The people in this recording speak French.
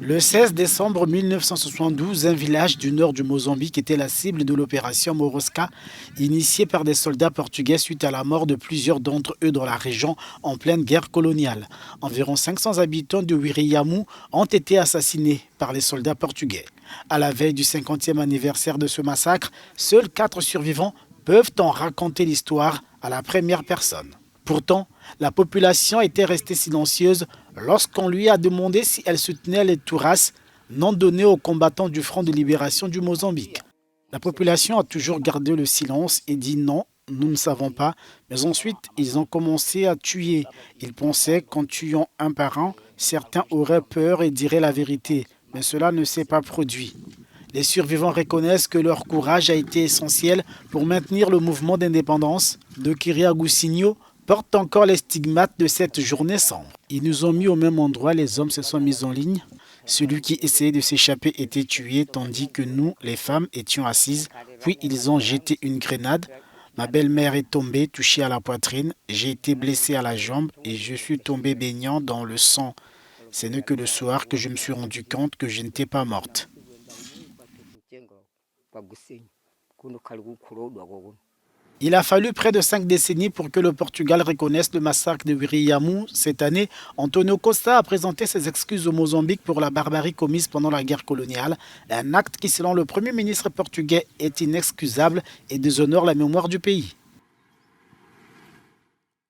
Le 16 décembre 1972, un village du nord du Mozambique était la cible de l'opération Morosca, initiée par des soldats portugais suite à la mort de plusieurs d'entre eux dans la région en pleine guerre coloniale. Environ 500 habitants de Wiriyamu ont été assassinés par les soldats portugais. À la veille du 50e anniversaire de ce massacre, seuls 4 survivants peuvent en raconter l'histoire à la première personne. Pourtant, la population était restée silencieuse lorsqu'on lui a demandé si elle soutenait les Touras, non donnés aux combattants du Front de libération du Mozambique. La population a toujours gardé le silence et dit non, nous ne savons pas. Mais ensuite, ils ont commencé à tuer. Ils pensaient qu'en tuant un par un, certains auraient peur et diraient la vérité. Mais cela ne s'est pas produit. Les survivants reconnaissent que leur courage a été essentiel pour maintenir le mouvement d'indépendance de Kiriagousinho, porte encore les stigmates de cette journée sombre. Ils nous ont mis au même endroit, les hommes se sont mis en ligne. Celui qui essayait de s'échapper était tué, tandis que nous, les femmes, étions assises. Puis ils ont jeté une grenade. Ma belle-mère est tombée, touchée à la poitrine. J'ai été blessé à la jambe et je suis tombé baignant dans le sang. Ce n'est que le soir que je me suis rendu compte que je n'étais pas morte. Il a fallu près de 5 décennies pour que le Portugal reconnaisse le massacre de Wiriyamu. Cette année, Antonio Costa a présenté ses excuses au Mozambique pour la barbarie commise pendant la guerre coloniale. Un acte qui, selon le Premier ministre portugais, est inexcusable et déshonore la mémoire du pays.